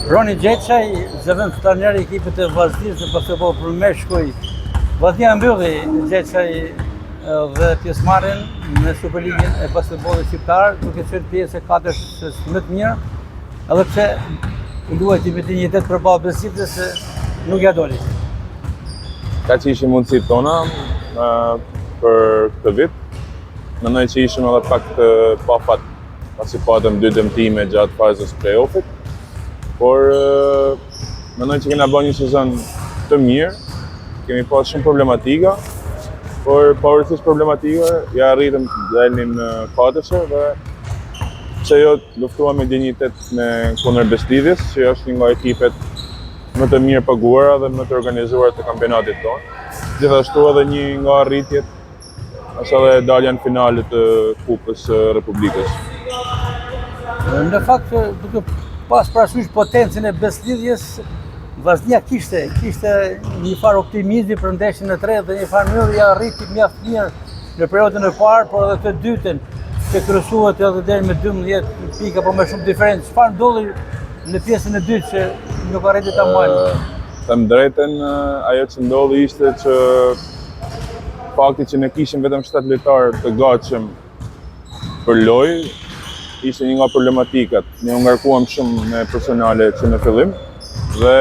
Roni Gjeçaj, zëvend trajner i ekipit të Vllaznisë në basketbol për Meshkuj. Vllaznia mbylli Gjeçaj dhe pjesëmarrjen në Superligën e basketbollit shqiptar, duke qenë pjesë e katërs më të mirë, edhe pse luajti me dinjitet përballë Besiktas se nuk ja doli. Ka që ishim mundësit tona për këtë vit. Mendoj që ishim edhe pak të pafat, pasi patëm 2 dëmtime gjatë fazës play-offit. Por mendoj që kena bërë një sezon të mirë, kemi pas shumë problematika, por pavarësisht problematikave, ja arritëm dalin në katërse dhe pse jo luftuam me dinjitet kundër Beslidhjes, që është një nga ekipet më të mirë paguara dhe më të organizuara të kampionatit tonë. Gjithashtu edhe një nga arritjet është edhe dalja në finale të Kupës Republikës. Në fakt, duke pas parasysh potencën e Beslidhjes, Vllaznia kishte një farë optimizmi për ndeshjen e tretë dhe një farë mënyrë ja arriti mjaft mirë në periudhën e parë, por edhe të dytën që kryesuat edhe deri me 12 pika apo më shumë diferencë. Çfarë ndodhi në pjesën e dytë që nuk arriti ta mbajnë? Them drejtën, ajo që ndodhi ishte që fakti që ne kishim vetëm 7 lojtarë të gatshëm për lojë, ishte një nga problematikat. Ne u ngarkuam shumë me personale që në fillim dhe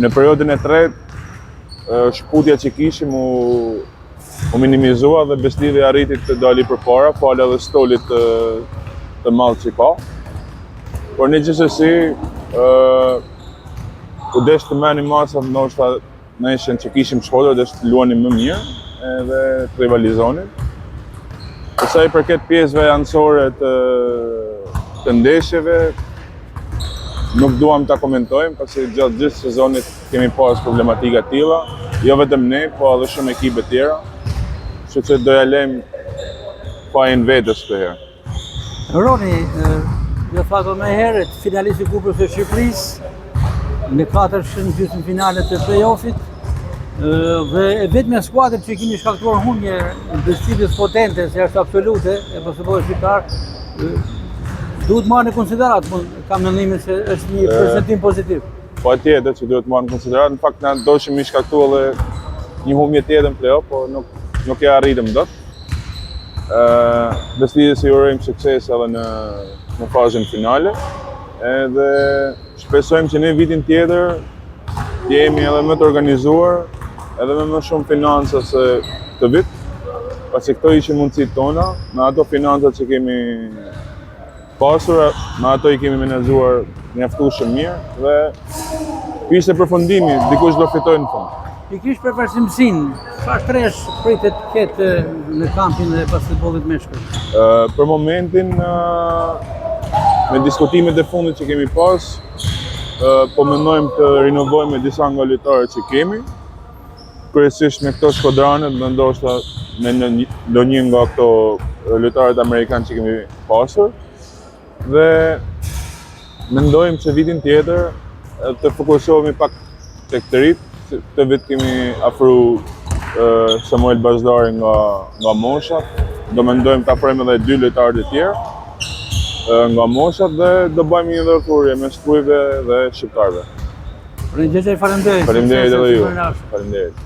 në periudhën e tretë shkputja që kishim u minimizua dhe Beslidhja arriti të dali përpara, falë edhe stolit të madh që ka. Por në gjithsesi u desh të merrnim masa ndoshta neshën që kishim shkollë, desh të luanim më mirë edhe të rivalizonin. Për sa i përket pjesëve anësore të ndeshjeve, nuk duam ta komentojmë, pasi gjatë gjithë sezonit kemi pas problematika të tilla, jo vetëm ne, po edhe shumë ekipe tjera, kështu që do ja lejmë fajin vetes këtë herë. Roni, jo thako më herët, finalisti i Kupës së Shqipërisë, në 4 gjysmëfinale të play-offit, dhe e vetmja skuadër që kemi shkaktuar humje Beslidhjes potente, se është absolute e basketbollit shqiptar, duhet marrë në konsiderat, kam mendimin se është një përshëndim pozitiv. Patjetër që duhet marrë në konsiderat, në fakt na doshim mi shkaktu edhe një humje tjetër në play-off, por nuk ja arritëm dot. Beslidhjes i urojmë sukses edhe në fazën finale, edhe shpresojmë që në vitin tjetër të jemi edhe më të organizuar, edhe me më shumë financa se këtë vit, pasi këto ishin mundësitë tona, me ato financa që kemi pasur, me ato i kemi menaxhuar mjaftueshëm mirë dhe ky ishte përfundimi, dikush do fitojë në fund. Pikërisht për vazhdimsinë, çfarë shpresh pritet të ketë në kampin e basketbollit Meshkuj? Për momentin, me diskutimet e fundit që kemi pas, po mendojmë të rinovojmë disa nga lojtarët që kemi, kryesisht me këto shkodranet, dhe ndoshta me ndonjë nga këto lojtarët amerikanë që kemi pasur. Dhe mendojmë që vitin tjetër të fokusohemi pak tek të rit. Këtë vit kemi afru Samuel Bazdari nga moshat. Do mendojmë ta afrojmë edhe 2 lojtarë të tjerë nga moshat dhe do bëjmë një ndërthurje mes kujve dhe shqiptarëve. Roni Gjeçaj, faleminderit. Faleminderit edhe ju. Faleminderit.